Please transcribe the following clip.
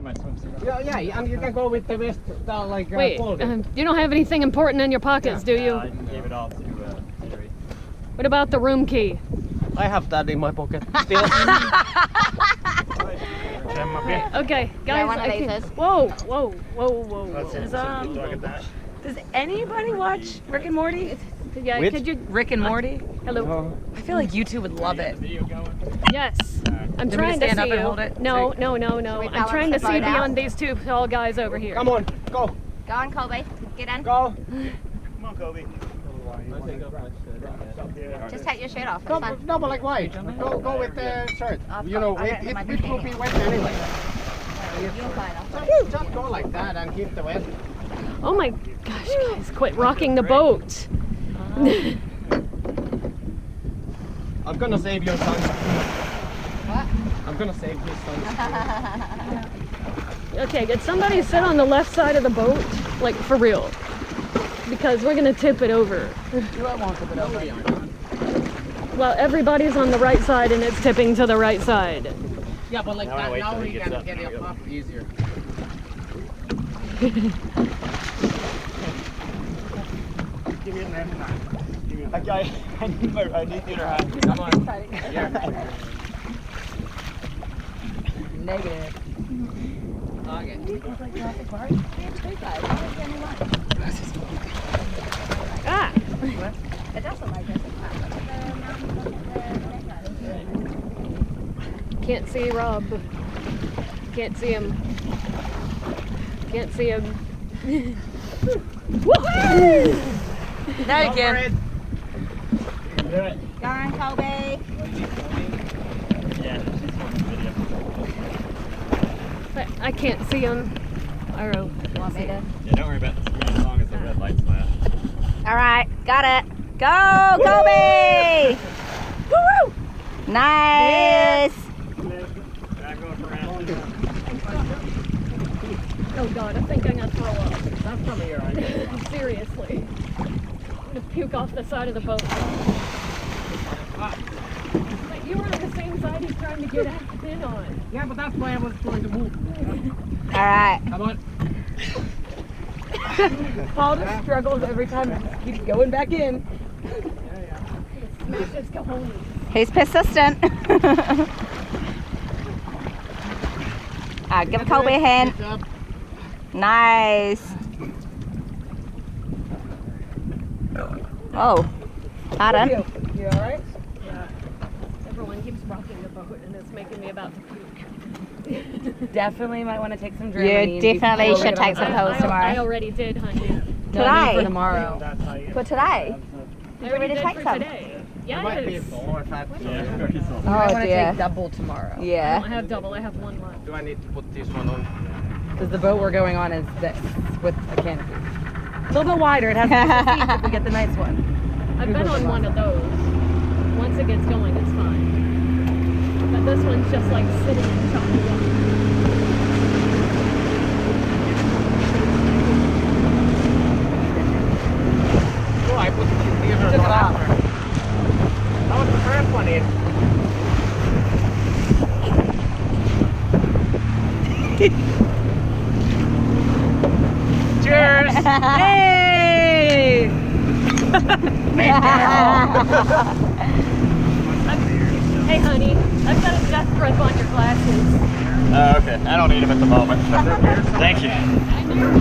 have my swimsuit on. Yeah, and you can go with the vest, like Wait, clothing. you don't have anything important in your pockets, do you? I gave it all to Jerry. What about the room key? I have that in my pocket still. Okay, guys, one of I these can't. is. Whoa. Does anybody watch Rick and Morty? Yeah, Which? could you? Rick and Morty? Hello. I feel like you two would love it. Video going? Yes. I'm Do you want trying me to to stand see up and you. hold it? No. we I'm balance trying the to see boat out? beyond these two tall guys over here. Come on, go, Go on, Colby. Get in. go. Come on, Kobe. Just take your shirt off. It's No, fine. no, but like why? Go with the shirt. You know, it will be wet anyway. You're fine. Just go like that and keep the wet. Oh my gosh, guys, quit rocking the boat. I'm gonna save your son. What? I'm gonna save his son. Okay, could somebody sit on the left side of the boat? Like, for real. Because we're gonna tip it over. I won't tip it over. Well, everybody's on the right side and it's tipping to the right side. Yeah, but like Now I that, wait now till he we gets can up. get it up easier. Give me a hand. Okay, I need your hand. Come on. Negative. Ah! It does look like this. Can't see Rob. Can't see him. Can't see him. Woohoo! Now you can. Do it. Go on, Colby. Yeah, she's on video. But I can't see him. Arrow. Want me to? Yeah, don't worry about the screen as long as the red lights flash. All right, got it. Go, Colby! Woo! Nice. Back over around. Oh god, I think I'm gonna throw up. That's from here, right? Seriously. I'm gonna puke off the side of the boat. But you were on the same side he's trying to get in on. Yeah, but that's why I was going to move. All right. Come on. Paul just struggles every time and just keeps going back in. Smash his cojones. He's persistent. Give Colby a hand. Good job. Nice. Oh, pardon. You alright? Yeah. Everyone keeps rocking the boat and it's making me about to puke. Definitely might want to take some You Dramamine. definitely before we should get on take the some boat. pills tomorrow. I already did, honey. No, I mean Today? for tomorrow. That's how you For today? I already ready to did take for some? today. It might be Yes. 4 or 5. Yeah, very soft. You might Oh want to dear. take double tomorrow. I don't Yeah. have double, I have one left. Do I need to put this one on? Because the boat we're going on is this with a canopy. A little bit wider. It has more seats if we get the nice one. I've been on one of those. Once it gets going, it's fine. But this one's just like sitting and chopping up. Oh, I put these Took it on off. after. That was the first one in. Cheers! Hey! Hey honey, I've got a death grip on your glasses. Okay, I don't need them at the moment. Thank you. I knew